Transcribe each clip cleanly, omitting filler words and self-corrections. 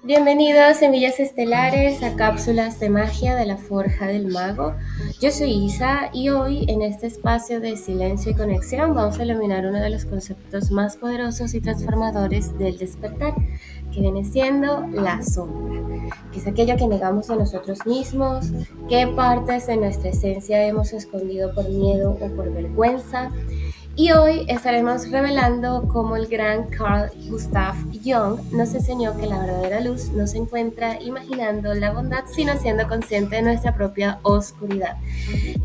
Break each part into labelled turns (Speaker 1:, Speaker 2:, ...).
Speaker 1: Bienvenidos, semillas estelares, a cápsulas de magia de la Forja del Mago. Yo soy Isa y hoy en este espacio de silencio y conexión vamos a iluminar uno de los conceptos más poderosos y transformadores del despertar, que viene siendo la sombra, que es aquello que negamos de nosotros mismos, qué partes de nuestra esencia hemos escondido por miedo o por vergüenza. Y hoy estaremos revelando cómo el gran Carl Gustav Jung nos enseñó que la verdadera luz no se encuentra imaginando la bondad, sino siendo consciente de nuestra propia oscuridad.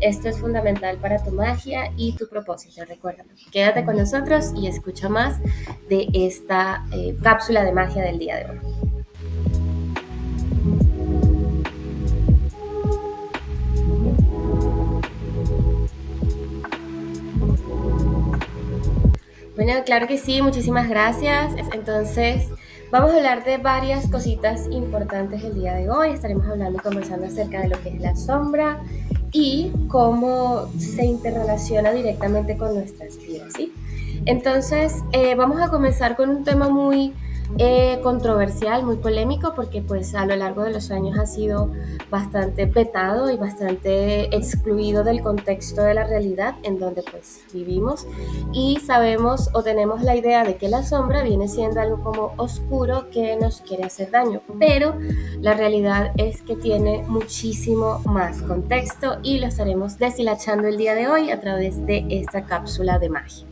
Speaker 1: Esto es fundamental para tu magia y tu propósito. Recuérdalo. Quédate con nosotros y escucha más de esta cápsula de magia del día de hoy. Bueno, claro que sí, muchísimas gracias. Entonces, vamos a hablar de varias cositas importantes el día de hoy. Estaremos hablando y conversando acerca de lo que es la sombra y cómo se interrelaciona directamente con nuestras vidas, ¿sí? Entonces, vamos a comenzar con un tema muy controversial, muy polémico, porque pues a lo largo de los años ha sido bastante vetado y bastante excluido del contexto de la realidad en donde pues vivimos, y sabemos o tenemos la idea de que la sombra viene siendo algo como oscuro que nos quiere hacer daño, pero la realidad es que tiene muchísimo más contexto y lo estaremos deshilachando el día de hoy a través de esta cápsula de magia.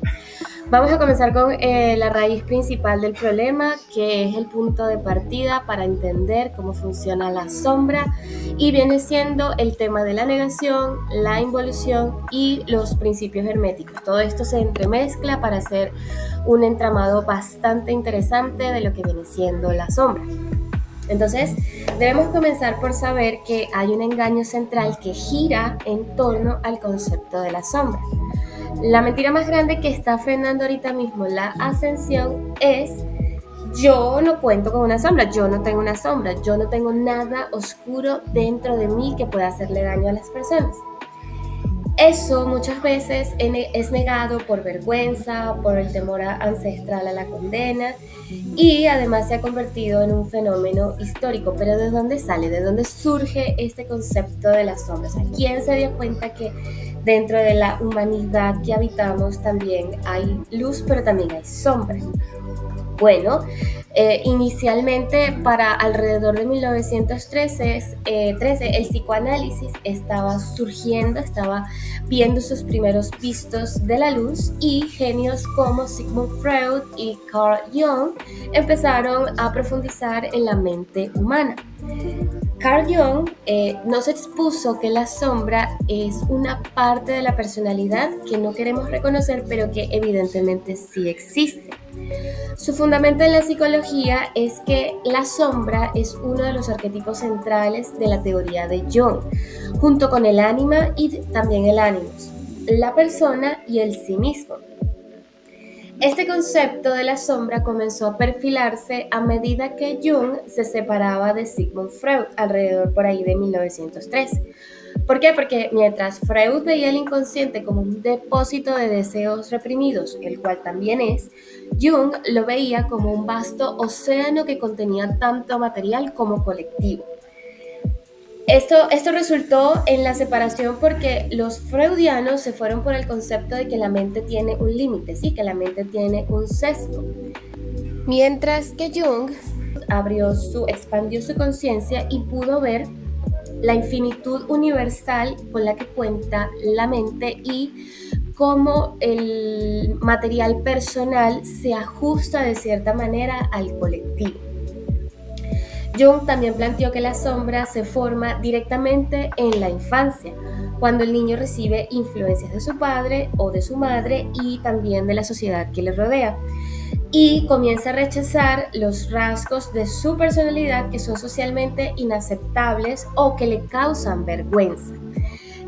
Speaker 1: Vamos a comenzar con la raíz principal del problema, que es el punto de partida para entender cómo funciona la sombra, y viene siendo el tema de la negación, la involución y los principios herméticos. Todo esto se entremezcla para hacer un entramado bastante interesante de lo que viene siendo la sombra. Entonces, debemos comenzar por saber que hay un engaño central que gira en torno al concepto de la sombra. La mentira más grande que está frenando ahorita mismo la ascensión es: yo no cuento con una sombra, yo no tengo una sombra, yo no tengo nada oscuro dentro de mí que pueda hacerle daño a las personas. Eso muchas veces es negado por vergüenza, por el temor ancestral a la condena, y además se ha convertido en un fenómeno histórico. Pero ¿de dónde sale? ¿De dónde surge este concepto de las sombras? ¿Quién se dio cuenta que dentro de la humanidad que habitamos también hay luz, pero también hay sombra? Bueno, inicialmente para alrededor de 1913, el psicoanálisis estaba surgiendo, estaba viendo sus primeros vistos de la luz, y genios como Sigmund Freud y Carl Jung empezaron a profundizar en la mente humana. Carl Jung nos expuso que la sombra es una parte de la personalidad que no queremos reconocer, pero que evidentemente sí existe. Su fundamento en la psicología es que la sombra es uno de los arquetipos centrales de la teoría de Jung, junto con el ánima y también el ánimos, la persona y el sí mismo. Este concepto de la sombra comenzó a perfilarse a medida que Jung se separaba de Sigmund Freud, alrededor por ahí de 1903. ¿Por qué? Porque mientras Freud veía el inconsciente como un depósito de deseos reprimidos, el cual también es, Jung lo veía como un vasto océano que contenía tanto material como colectivo. Esto resultó en la separación porque los freudianos se fueron por el concepto de que la mente tiene un límite, ¿sí? Que la mente tiene un sesgo. Mientras que Jung expandió su conciencia y pudo ver la infinitud universal con la que cuenta la mente y cómo el material personal se ajusta de cierta manera al colectivo. Jung también planteó que la sombra se forma directamente en la infancia, cuando el niño recibe influencias de su padre o de su madre y también de la sociedad que le rodea, y comienza a rechazar los rasgos de su personalidad que son socialmente inaceptables o que le causan vergüenza.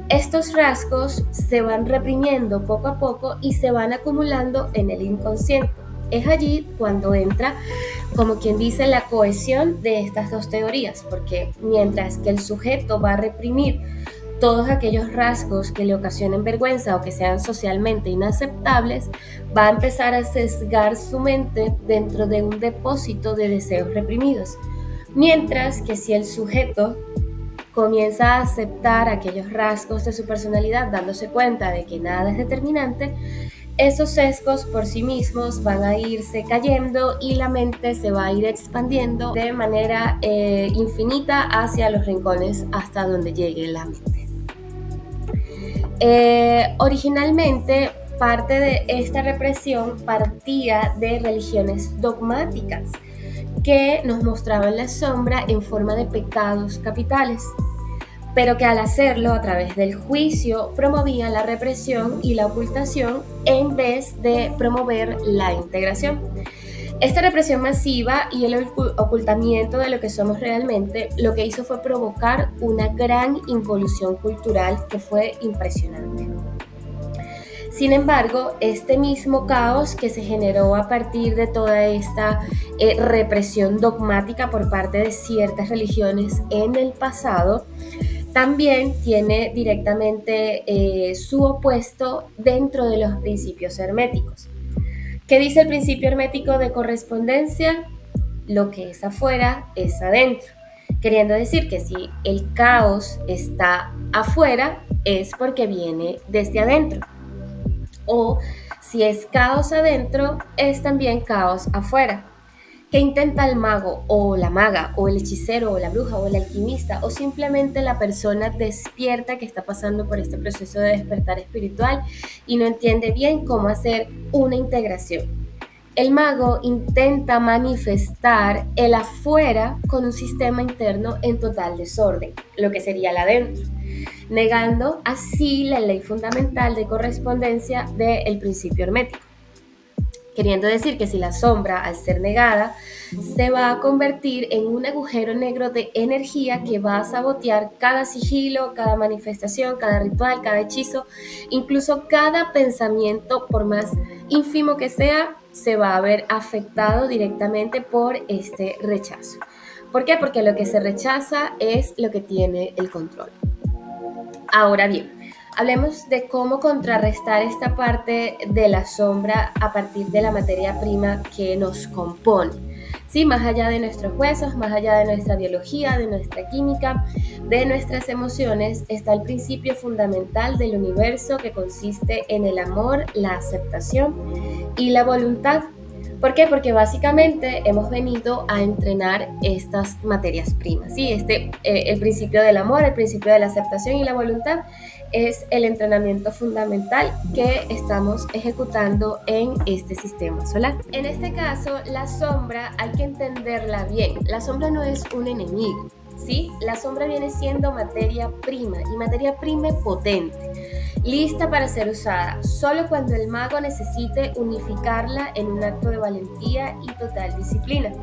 Speaker 1: Estos rasgos se van reprimiendo poco a poco y se van acumulando en el inconsciente. Es allí cuando entra, como quien dice, la cohesión de estas dos teorías, porque mientras que el sujeto va a reprimir todos aquellos rasgos que le ocasionen vergüenza o que sean socialmente inaceptables, va a empezar a sesgar su mente dentro de un depósito de deseos reprimidos. Mientras que si el sujeto comienza a aceptar aquellos rasgos de su personalidad, dándose cuenta de que nada es determinante, esos sesgos por sí mismos van a irse cayendo y la mente se va a ir expandiendo de manera infinita hacia los rincones hasta donde llegue la mente. Originalmente, parte de esta represión partía de religiones dogmáticas que nos mostraban la sombra en forma de pecados capitales, pero que al hacerlo a través del juicio promovían la represión y la ocultación en vez de promover la integración. Esta represión masiva y el ocultamiento de lo que somos realmente lo que hizo fue provocar una gran involución cultural que fue impresionante. Sin embargo, este mismo caos que se generó a partir de toda esta represión dogmática por parte de ciertas religiones en el pasado, también tiene directamente su opuesto dentro de los principios herméticos. ¿Qué dice el principio hermético de correspondencia? Lo que es afuera es adentro. Queriendo decir que si el caos está afuera es porque viene desde adentro. O si es caos adentro, es también caos afuera. ¿Qué intenta el mago o la maga o el hechicero o la bruja o el alquimista o simplemente la persona despierta que está pasando por este proceso de despertar espiritual y no entiende bien cómo hacer una integración? El mago intenta manifestar el afuera con un sistema interno en total desorden, lo que sería el adentro, negando así la ley fundamental de correspondencia del principio hermético. Queriendo decir que si la sombra, al ser negada, se va a convertir en un agujero negro de energía que va a sabotear cada sigilo, cada manifestación, cada ritual, cada hechizo, incluso cada pensamiento, por más ínfimo que sea, se va a ver afectado directamente por este rechazo. ¿Por qué? Porque lo que se rechaza es lo que tiene el control. Ahora bien, hablemos de cómo contrarrestar esta parte de la sombra a partir de la materia prima que nos compone. Sí, más allá de nuestros huesos, más allá de nuestra biología, de nuestra química, de nuestras emociones, está el principio fundamental del universo que consiste en el amor, la aceptación y la voluntad. ¿Por qué? Porque básicamente hemos venido a entrenar estas materias primas. ¿Sí? El principio del amor, el principio de la aceptación y la voluntad es el entrenamiento fundamental que estamos ejecutando en este sistema solar. En este caso, la sombra hay que entenderla bien. La sombra no es un enemigo, ¿sí? La sombra viene siendo materia prima y materia prima potente, lista para ser usada, solo cuando el mago necesite unificarla en un acto de valentía y total disciplina.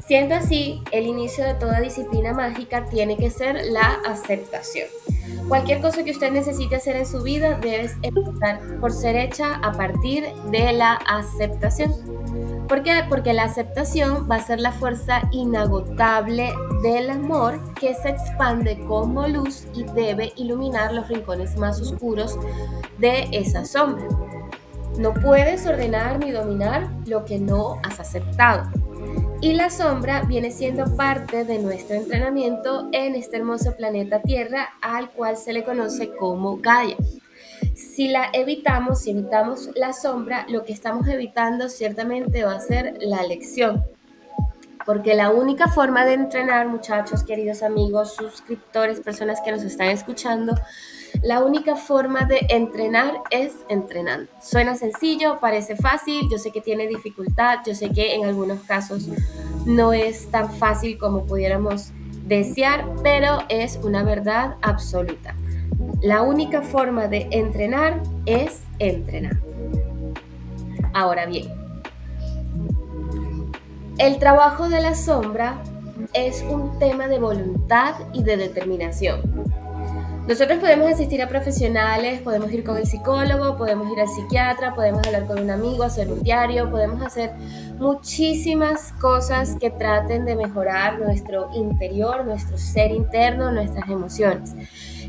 Speaker 1: Siendo así, el inicio de toda disciplina mágica tiene que ser la aceptación. Cualquier cosa que usted necesite hacer en su vida debe empezar por ser hecha a partir de la aceptación. ¿Por qué? Porque la aceptación va a ser la fuerza inagotable del amor que se expande como luz y debe iluminar los rincones más oscuros de esa sombra. No puedes ordenar ni dominar lo que no has aceptado. Y la sombra viene siendo parte de nuestro entrenamiento en este hermoso planeta Tierra al cual se le conoce como Gaia. Si evitamos la sombra, lo que estamos evitando ciertamente va a ser la lección. Porque la única forma de entrenar, muchachos, queridos amigos, suscriptores, personas que nos están escuchando, la única forma de entrenar es entrenando. Suena sencillo, parece fácil, yo sé que tiene dificultad, yo sé que en algunos casos no es tan fácil como pudiéramos desear, pero es una verdad absoluta. La única forma de entrenar es entrenar. Ahora bien, el trabajo de la sombra es un tema de voluntad y de determinación. Nosotros podemos asistir a profesionales, podemos ir con el psicólogo, podemos ir al psiquiatra, podemos hablar con un amigo, hacer un diario, podemos hacer muchísimas cosas que traten de mejorar nuestro interior, nuestro ser interno, nuestras emociones.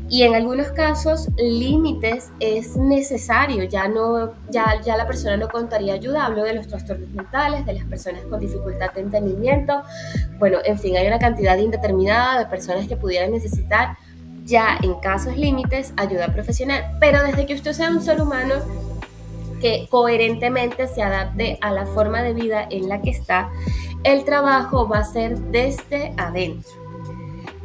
Speaker 1: Y en algunos casos, límites es necesario, ya la persona no contaría ayuda. Hablo de los trastornos mentales, de las personas con dificultad de entendimiento. Bueno, en fin, hay una cantidad indeterminada de personas que pudieran necesitar, ya en casos límites, ayuda profesional. Pero desde que usted sea un ser humano que coherentemente se adapte a la forma de vida en la que está, el trabajo va a ser desde adentro.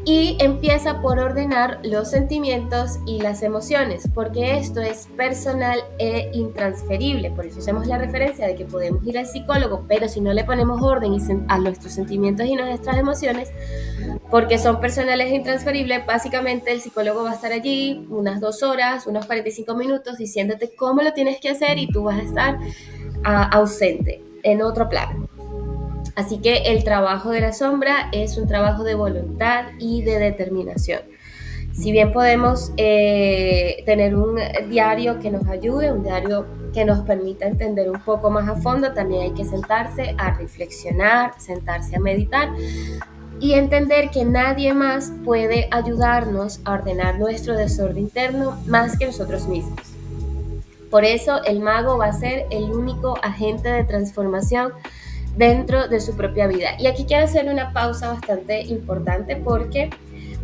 Speaker 1: Y empieza por ordenar los sentimientos y las emociones, porque esto es personal e intransferible. Por eso hacemos la referencia de que podemos ir al psicólogo, pero si no le ponemos orden a nuestros sentimientos y nuestras emociones, porque son personales e intransferibles, básicamente el psicólogo va a estar allí unas 2 horas, unos 45 minutos diciéndote cómo lo tienes que hacer, y tú vas a estar ausente en otro plano. Así que el trabajo de la sombra es un trabajo de voluntad y de determinación. Si bien podemos tener un diario que nos ayude, un diario que nos permita entender un poco más a fondo, también hay que sentarse a reflexionar, sentarse a meditar y entender que nadie más puede ayudarnos a ordenar nuestro desorden interno más que nosotros mismos. Por eso el mago va a ser el único agente de transformación dentro de su propia vida. Y aquí quiero hacer una pausa bastante importante, porque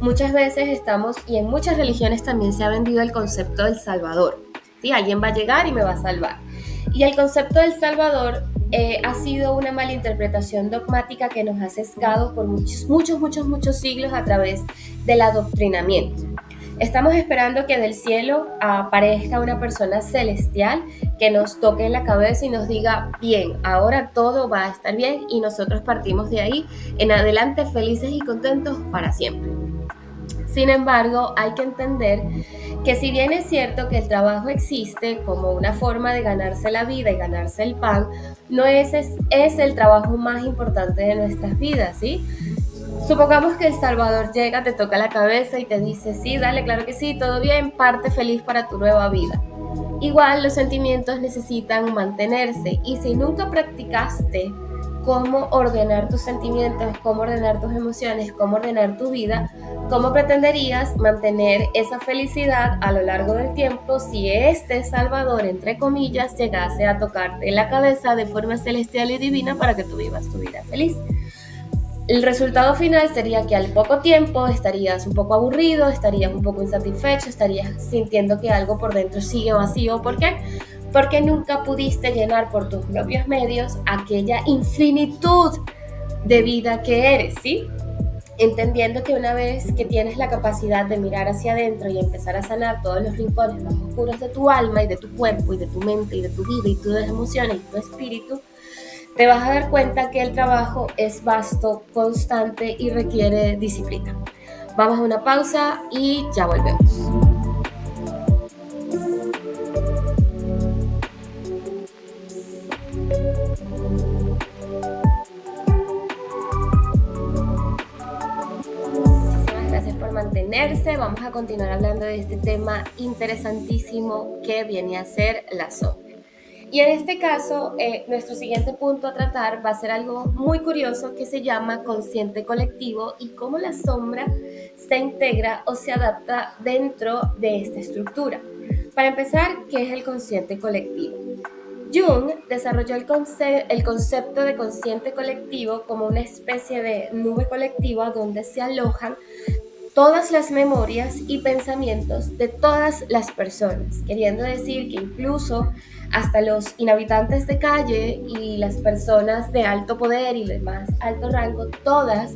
Speaker 1: muchas veces estamos, y en muchas religiones también se ha vendido el concepto del Salvador. ¿Sí? Alguien va a llegar y me va a salvar. Y el concepto del Salvador ha sido una malinterpretación dogmática que nos ha sesgado por muchos siglos a través del adoctrinamiento. Estamos esperando que del cielo aparezca una persona celestial que nos toque en la cabeza y nos diga, bien, ahora todo va a estar bien, y nosotros partimos de ahí en adelante felices y contentos para siempre. Sin embargo, hay que entender que si bien es cierto que el trabajo existe como una forma de ganarse la vida y ganarse el pan, no es el trabajo más importante de nuestras vidas, ¿sí? Supongamos que El Salvador llega, te toca la cabeza y te dice, sí, dale, claro que sí, todo bien, parte feliz para tu nueva vida. Igual los sentimientos necesitan mantenerse, y si nunca practicaste cómo ordenar tus sentimientos, cómo ordenar tus emociones, cómo ordenar tu vida, ¿cómo pretenderías mantener esa felicidad a lo largo del tiempo si este Salvador, entre comillas, llegase a tocarte la cabeza de forma celestial y divina para que tú vivas tu vida feliz? El resultado final sería que al poco tiempo estarías un poco aburrido, estarías un poco insatisfecho, estarías sintiendo que algo por dentro sigue vacío. ¿Por qué? Porque nunca pudiste llenar por tus propios medios aquella infinitud de vida que eres, ¿sí? Entendiendo que una vez que tienes la capacidad de mirar hacia adentro y empezar a sanar todos los rincones más oscuros de tu alma y de tu cuerpo y de tu mente y de tu vida y tus emociones y tu espíritu, te vas a dar cuenta que el trabajo es vasto, constante y requiere disciplina. Vamos a una pausa y ya volvemos. Muchísimas gracias por mantenerse. Vamos a continuar hablando de este tema interesantísimo que viene a ser la sombra. Y en este caso, nuestro siguiente punto a tratar va a ser algo muy curioso que se llama consciente colectivo, y cómo la sombra se integra o se adapta dentro de esta estructura. Para empezar, ¿qué es el consciente colectivo? Jung desarrolló el concepto de consciente colectivo como una especie de nube colectiva donde se alojan todas las memorias y pensamientos de todas las personas, queriendo decir que incluso hasta los inhabitantes de calle y las personas de alto poder y de más alto rango, todas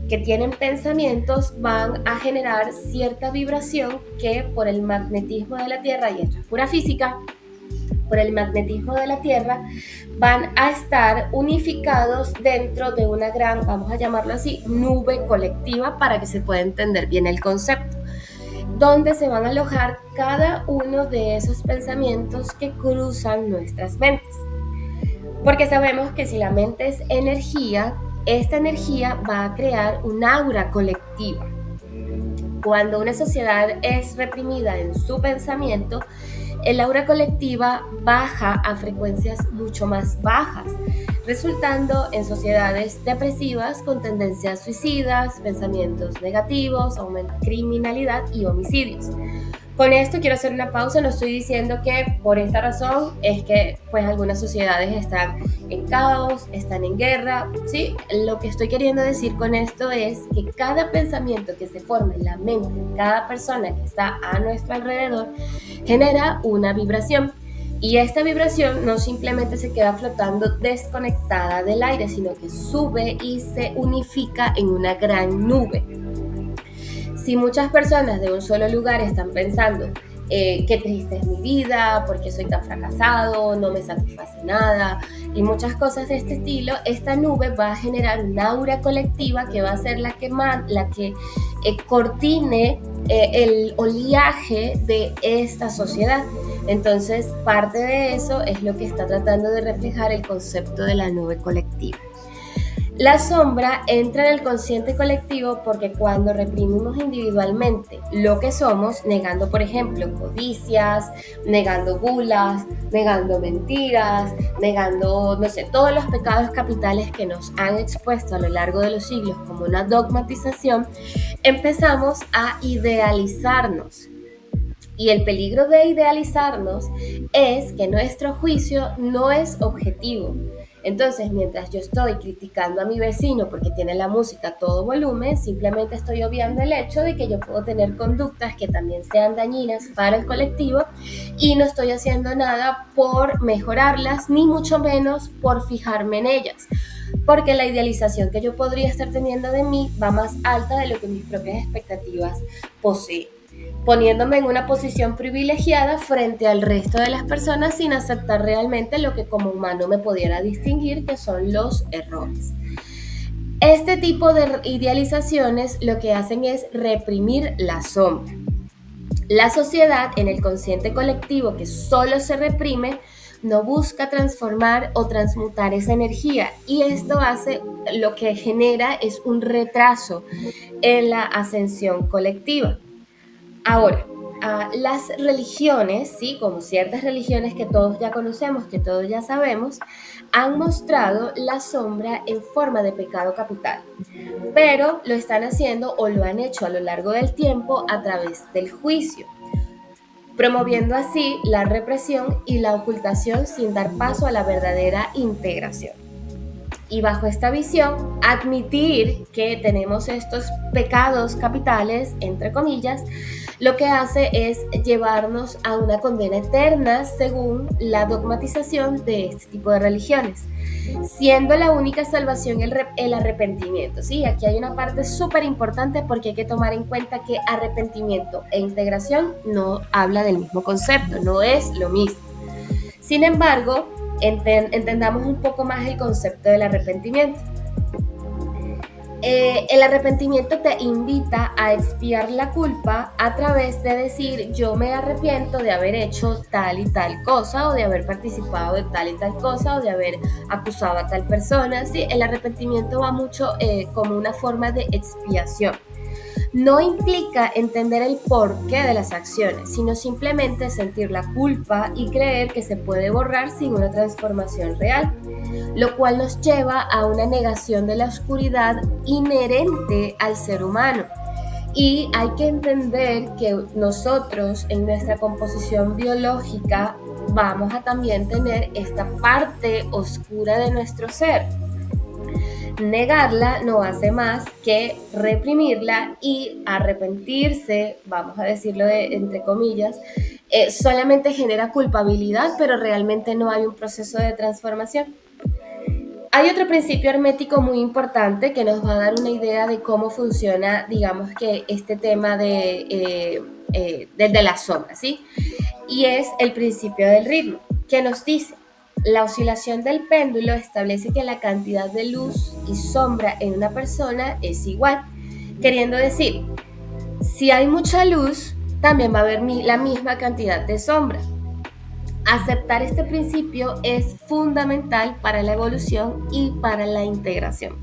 Speaker 1: que tienen pensamientos van a generar cierta vibración que por el magnetismo de la Tierra, y esto es pura física, por el magnetismo de la Tierra, van a estar unificados dentro de una gran, vamos a llamarlo así, nube colectiva, para que se pueda entender bien el concepto, donde se van a alojar cada uno de esos pensamientos que cruzan nuestras mentes. Porque sabemos que si la mente es energía, esta energía va a crear un aura colectiva. Cuando una sociedad es reprimida en su pensamiento, el aura colectiva baja a frecuencias mucho más bajas. resultando en sociedades depresivas con tendencias suicidas, pensamientos negativos, criminalidad y homicidios. Con esto quiero hacer una pausa, no estoy diciendo que por esta razón es que pues algunas sociedades están en caos, están en guerra, ¿sí? Lo que estoy queriendo decir con esto es que cada pensamiento que se forma en la mente de cada persona que está a nuestro alrededor genera una vibración. Y esta vibración no simplemente se queda flotando desconectada del aire, sino que sube y se unifica en una gran nube. Si muchas personas de un solo lugar están pensando, qué triste es mi vida, por qué soy tan fracasado, no me satisface nada, y muchas cosas de este estilo, esta nube va a generar un aura colectiva que va a ser la que cortine el oleaje de esta sociedad. Entonces, parte de eso es lo que está tratando de reflejar el concepto de la nube colectiva. La sombra entra en el consciente colectivo porque cuando reprimimos individualmente lo que somos, negando, por ejemplo, codicias, negando gulas, negando mentiras, negando, no sé, todos los pecados capitales que nos han expuesto a lo largo de los siglos como una dogmatización, empezamos a idealizarnos. Y el peligro de idealizarnos es que nuestro juicio no es objetivo. Entonces, mientras yo estoy criticando a mi vecino porque tiene la música a todo volumen, simplemente estoy obviando el hecho de que yo puedo tener conductas que también sean dañinas para el colectivo y no estoy haciendo nada por mejorarlas, ni mucho menos por fijarme en ellas. Porque la idealización que yo podría estar teniendo de mí va más alta de lo que mis propias expectativas poseen, poniéndome en una posición privilegiada frente al resto de las personas sin aceptar realmente lo que como humano me pudiera distinguir, que son los errores. Este tipo de idealizaciones lo que hacen es reprimir la sombra. La sociedad, en el consciente colectivo que solo se reprime, no busca transformar o transmutar esa energía, y esto lo que genera es un retraso en la ascensión colectiva. Ahora, las religiones, ¿sí? Como ciertas religiones que todos ya conocemos, que todos ya sabemos, han mostrado la sombra en forma de pecado capital, pero lo están haciendo o lo han hecho a lo largo del tiempo a través del juicio, promoviendo así la represión y la ocultación sin dar paso a la verdadera integración. Y bajo esta visión, admitir que tenemos estos pecados capitales, entre comillas, lo que hace es llevarnos a una condena eterna según la dogmatización de este tipo de religiones, siendo la única salvación el arrepentimiento. Sí, aquí hay una parte súper importante porque hay que tomar en cuenta que arrepentimiento e integración no habla del mismo concepto, no es lo mismo. Sin embargo, entendamos un poco más el concepto del arrepentimiento. El arrepentimiento te invita a expiar la culpa a través de decir: yo me arrepiento de haber hecho tal y tal cosa, o de haber participado de tal y tal cosa, o de haber acusado a tal persona. ¿Sí? El arrepentimiento va mucho como una forma de expiación. No implica entender el porqué de las acciones, sino simplemente sentir la culpa y creer que se puede borrar sin una transformación real, lo cual nos lleva a una negación de la oscuridad inherente al ser humano. Y hay que entender que nosotros, en nuestra composición biológica, vamos a también tener esta parte oscura de nuestro ser. Negarla no hace más que reprimirla, y arrepentirse, vamos a decirlo entre comillas, solamente genera culpabilidad, pero realmente no hay un proceso de transformación. Hay otro principio hermético muy importante que nos va a dar una idea de cómo funciona, digamos que este tema de la sombra, ¿sí? Y es el principio del ritmo, que nos dice: la oscilación del péndulo establece que la cantidad de luz y sombra en una persona es igual, queriendo decir, si hay mucha luz, también va a haber la misma cantidad de sombra. Aceptar este principio es fundamental para la evolución y para la integración.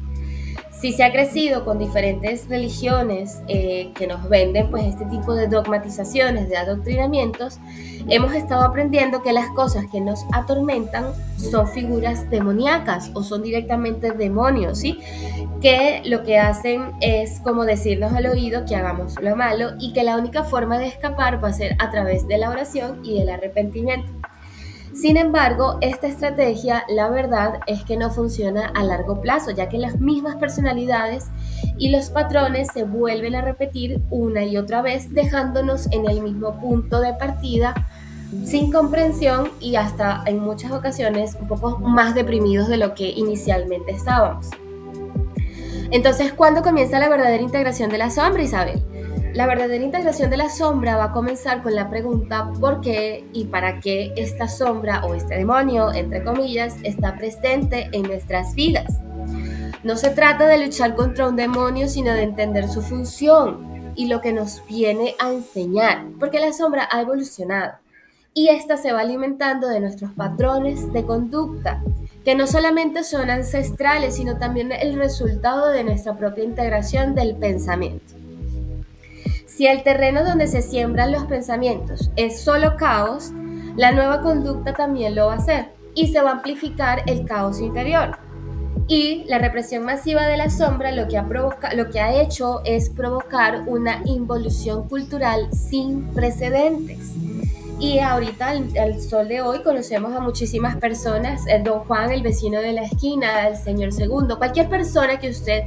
Speaker 1: Si se ha crecido con diferentes religiones que nos venden pues este tipo de dogmatizaciones, de adoctrinamientos, hemos estado aprendiendo que las cosas que nos atormentan son figuras demoníacas o son directamente demonios, ¿sí? Que lo que hacen es como decirnos al oído que hagamos lo malo y que la única forma de escapar va a ser a través de la oración y del arrepentimiento. Sin embargo, esta estrategia, la verdad es que no funciona a largo plazo, ya que las mismas personalidades y los patrones se vuelven a repetir una y otra vez, dejándonos en el mismo punto de partida, sin comprensión y hasta en muchas ocasiones un poco más deprimidos de lo que inicialmente estábamos. Entonces, ¿cuándo comienza la verdadera integración de la sombra, Isabel? La verdadera integración de la sombra va a comenzar con la pregunta ¿por qué y para qué esta sombra o este demonio, entre comillas, está presente en nuestras vidas? No se trata de luchar contra un demonio, sino de entender su función y lo que nos viene a enseñar, porque la sombra ha evolucionado y esta se va alimentando de nuestros patrones de conducta, que no solamente son ancestrales, sino también el resultado de nuestra propia integración del pensamiento. Si el terreno donde se siembran los pensamientos es solo caos, la nueva conducta también lo va a hacer y se va a amplificar el caos interior. Y la represión masiva de la sombra lo que ha hecho es provocar una involución cultural sin precedentes. Y ahorita, al sol de hoy, conocemos a muchísimas personas, el don Juan, el vecino de la esquina, el señor segundo, cualquier persona que usted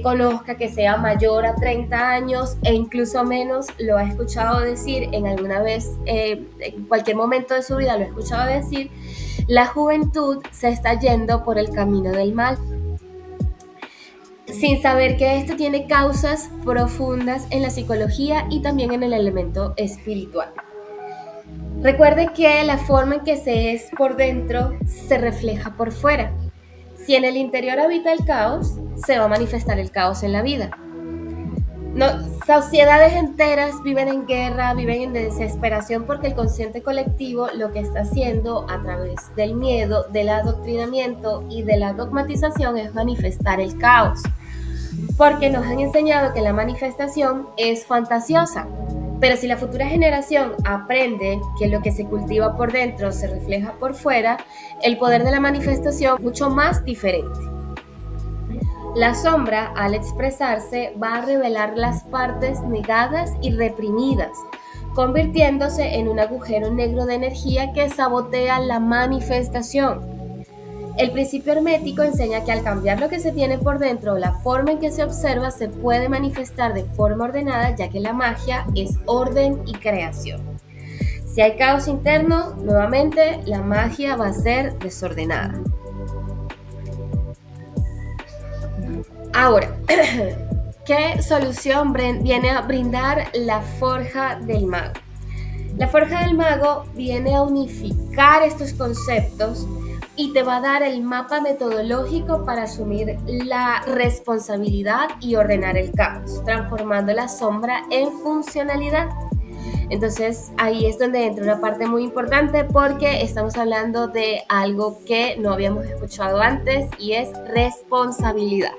Speaker 1: conozca que sea mayor a 30 años e incluso menos, lo ha escuchado decir en alguna vez, en cualquier momento de su vida lo ha escuchado decir, la juventud se está yendo por el camino del mal, sin saber que esto tiene causas profundas en la psicología y también en el elemento espiritual. Recuerde que la forma en que se es por dentro se refleja por fuera. Si en el interior habita el caos, se va a manifestar el caos en la vida. No, sociedades enteras viven en guerra, viven en desesperación porque el consciente colectivo lo que está haciendo a través del miedo, del adoctrinamiento y de la dogmatización es manifestar el caos. Porque nos han enseñado que la manifestación es fantasiosa. Pero si la futura generación aprende que lo que se cultiva por dentro se refleja por fuera, el poder de la manifestación es mucho más diferente. La sombra, al expresarse, va a revelar las partes negadas y reprimidas, convirtiéndose en un agujero negro de energía que sabotea la manifestación. El principio hermético enseña que al cambiar lo que se tiene por dentro, la forma en que se observa se puede manifestar de forma ordenada, ya que la magia es orden y creación. Si hay caos interno, nuevamente la magia va a ser desordenada. Ahora, ¿qué solución viene a brindar la forja del mago? La forja del mago viene a unificar estos conceptos y te va a dar el mapa metodológico para asumir la responsabilidad y ordenar el caos, transformando la sombra en funcionalidad. Entonces ahí es donde entra una parte muy importante porque estamos hablando de algo que no habíamos escuchado antes y es responsabilidad.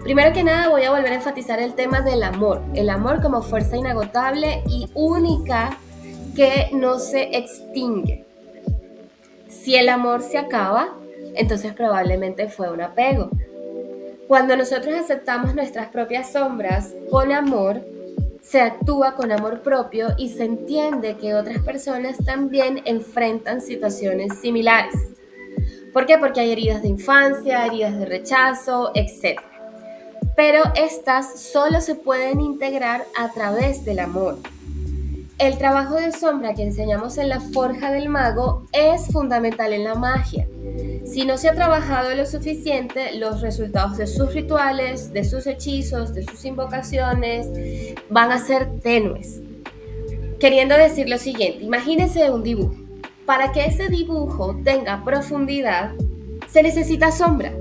Speaker 1: Primero que nada voy a volver a enfatizar el tema del amor. El amor como fuerza inagotable y única que no se extingue. Si el amor se acaba, entonces probablemente fue un apego. Cuando nosotros aceptamos nuestras propias sombras con amor, se actúa con amor propio y se entiende que otras personas también enfrentan situaciones similares. ¿Por qué? Porque hay heridas de infancia, heridas de rechazo, etc. Pero estas solo se pueden integrar a través del amor. El trabajo de sombra que enseñamos en la forja del mago es fundamental en la magia. Si no se ha trabajado lo suficiente, los resultados de sus rituales, de sus hechizos, de sus invocaciones, van a ser tenues. Queriendo decir lo siguiente, imagínense un dibujo. Para que ese dibujo tenga profundidad, se necesita sombra.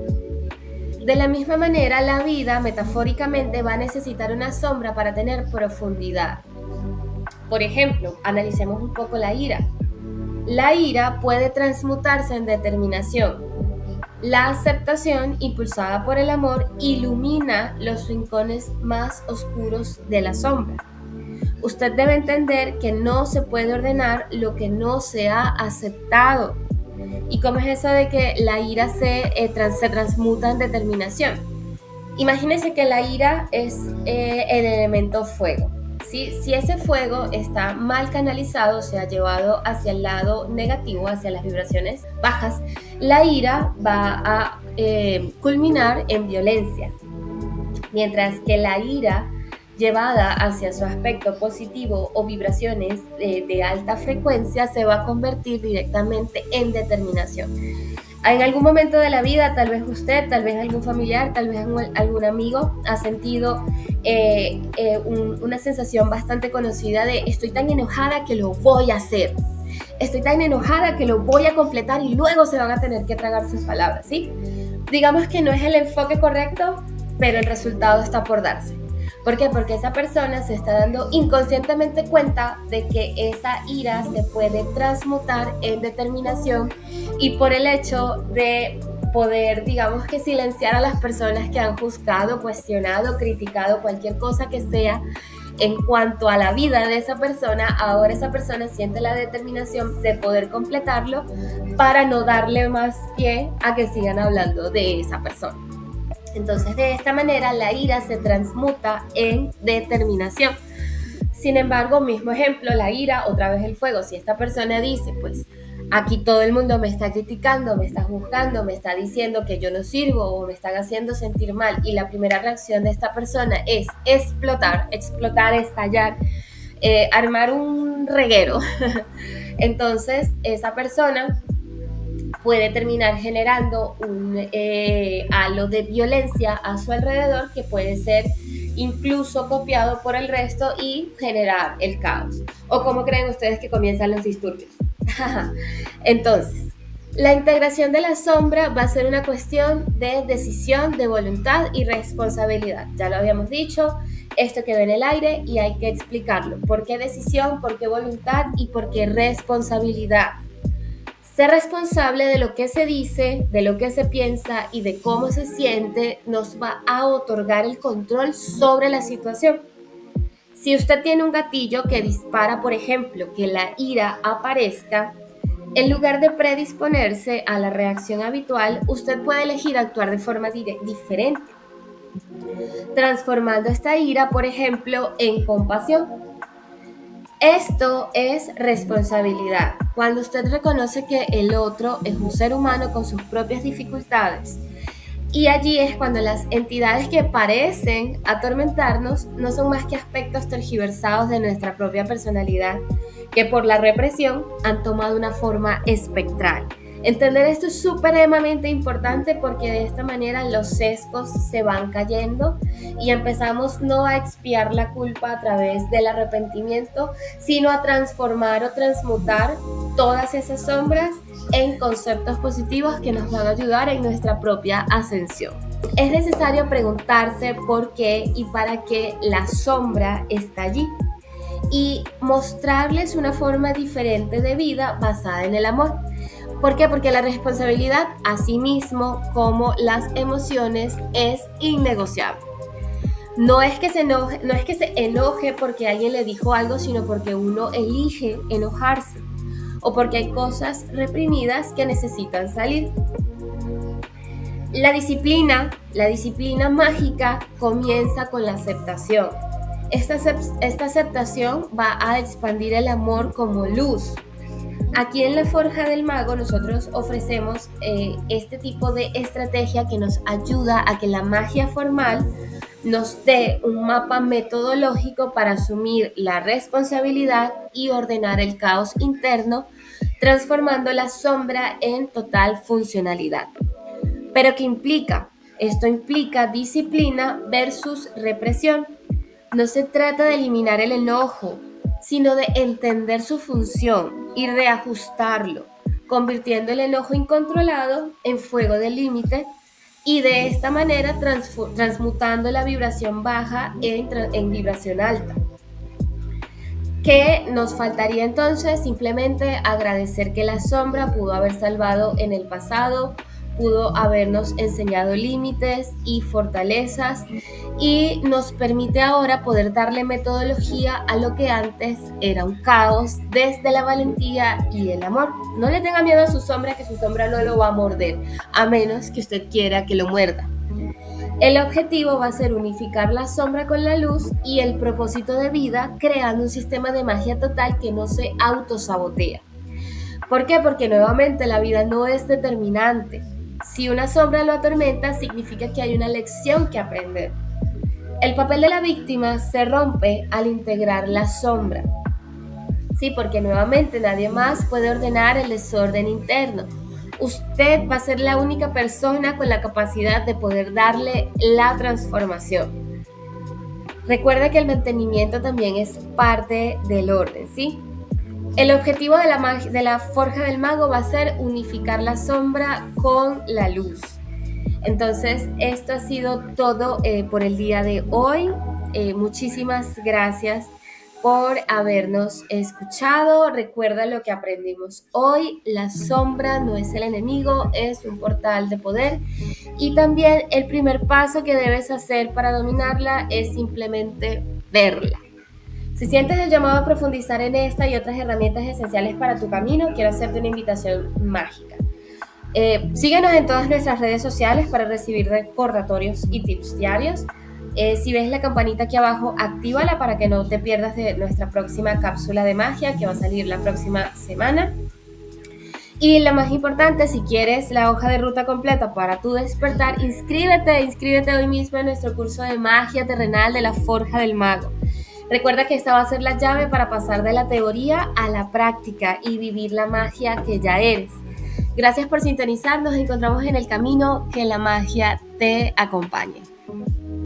Speaker 1: De la misma manera, la vida, metafóricamente, va a necesitar una sombra para tener profundidad. Por ejemplo, analicemos un poco la ira. La ira puede transmutarse en determinación, La aceptación, impulsada por el amor, ilumina los rincones más oscuros de la sombra. Usted debe entender que no se puede ordenar lo que no se ha aceptado. ¿Y cómo es eso de que la ira se transmuta en determinación? Imagínense que la ira es el elemento fuego. ¿Sí? Si ese fuego está mal canalizado, se ha llevado hacia el lado negativo, hacia las vibraciones bajas, la ira va a culminar en violencia. Mientras que la ira llevada hacia su aspecto positivo o vibraciones de alta frecuencia se va a convertir directamente en determinación. En algún momento de la vida, tal vez usted, tal vez algún familiar, tal vez algún amigo ha sentido una sensación bastante conocida de estoy tan enojada que lo voy a hacer. Estoy tan enojada que lo voy a completar y luego se van a tener que tragar sus palabras, ¿sí? Digamos que no es el enfoque correcto, pero el resultado está por darse. ¿Por qué? Porque esa persona se está dando inconscientemente cuenta de que esa ira se puede transmutar en determinación y por el hecho de poder, digamos que silenciar a las personas que han juzgado, cuestionado, criticado cualquier cosa que sea en cuanto a la vida de esa persona, ahora esa persona siente la determinación de poder completarlo para no darle más pie a que sigan hablando de esa persona. Entonces, de esta manera, la ira se transmuta en determinación. Sin embargo, mismo ejemplo, la ira, otra vez el fuego. Si esta persona dice, pues, aquí todo el mundo me está criticando, me está juzgando, me está diciendo que yo no sirvo o me están haciendo sentir mal, y la primera reacción de esta persona es explotar, estallar, armar un reguero. Entonces, esa persona puede terminar generando un halo de violencia a su alrededor que puede ser incluso copiado por el resto y generar el caos. ¿O cómo creen ustedes que comienzan los disturbios? Entonces, la integración de la sombra va a ser una cuestión de decisión, de voluntad y responsabilidad. Ya lo habíamos dicho, esto quedó en el aire y hay que explicarlo. ¿Por qué decisión? ¿Por qué voluntad? ¿Y por qué responsabilidad? Ser responsable de lo que se dice, de lo que se piensa y de cómo se siente nos va a otorgar el control sobre la situación. Si usted tiene un gatillo que dispara, por ejemplo, que la ira aparezca, en lugar de predisponerse a la reacción habitual, usted puede elegir actuar de forma diferente, transformando esta ira, por ejemplo, en compasión. Esto es responsabilidad. Cuando usted reconoce que el otro es un ser humano con sus propias dificultades. Y allí es cuando las entidades que parecen atormentarnos no son más que aspectos tergiversados de nuestra propia personalidad, que por la represión han tomado una forma espectral. Entender esto es supremamente importante porque de esta manera los sesgos se van cayendo y empezamos no a expiar la culpa a través del arrepentimiento, sino a transformar o transmutar todas esas sombras en conceptos positivos que nos van a ayudar en nuestra propia ascensión. Es necesario preguntarse por qué y para qué la sombra está allí y mostrarles una forma diferente de vida basada en el amor. ¿Por qué? Porque la responsabilidad, asimismo como las emociones, es innegociable. No es que se enoje porque alguien le dijo algo, sino porque uno elige enojarse o porque hay cosas reprimidas que necesitan salir. La disciplina mágica comienza con la aceptación. Esta aceptación va a expandir el amor como luz. Aquí en la Forja del Mago nosotros ofrecemos este tipo de estrategia que nos ayuda a que la magia formal nos dé un mapa metodológico para asumir la responsabilidad y ordenar el caos interno, transformando la sombra en total funcionalidad. ¿Pero qué implica? Esto implica disciplina versus represión. No se trata de eliminar el enojo, sino de entender su función y reajustarlo, convirtiendo el enojo incontrolado en fuego de límite y de esta manera transmutando la vibración baja en vibración alta. ¿Qué nos faltaría entonces? Simplemente agradecer que la sombra pudo haber salvado en el pasado, pudo habernos enseñado límites y fortalezas y nos permite ahora poder darle metodología a lo que antes era un caos desde la valentía y el amor. No le tenga miedo a su sombra, que su sombra no lo va a morder, a menos que usted quiera que lo muerda. El objetivo va a ser unificar la sombra con la luz y el propósito de vida, creando un sistema de magia total que no se autosabotea. ¿Por qué? Porque nuevamente la vida no es determinante. Si una sombra lo atormenta, significa que hay una lección que aprender. El papel de la víctima se rompe al integrar la sombra. Sí, porque nuevamente nadie más puede ordenar el desorden interno. Usted va a ser la única persona con la capacidad de poder darle la transformación. Recuerda que el mantenimiento también es parte del orden, ¿sí? El objetivo de la forja del mago va a ser unificar la sombra con la luz. Entonces, esto ha sido todo por el día de hoy. Muchísimas gracias por habernos escuchado. Recuerda lo que aprendimos hoy. La sombra no es el enemigo, es un portal de poder. Y también el primer paso que debes hacer para dominarla es simplemente verla. Si sientes el llamado a profundizar en esta y otras herramientas esenciales para tu camino, quiero hacerte una invitación mágica. Síguenos en todas nuestras redes sociales para recibir recordatorios y tips diarios. Si ves la campanita aquí abajo, actívala para que no te pierdas de nuestra próxima cápsula de magia que va a salir la próxima semana. Y lo más importante, si quieres la hoja de ruta completa para tu despertar, inscríbete hoy mismo en nuestro curso de magia terrenal de la Forja del Mago. Recuerda que esta va a ser la llave para pasar de la teoría a la práctica y vivir la magia que ya eres. Gracias por sintonizar, nos encontramos en el camino, que la magia te acompañe.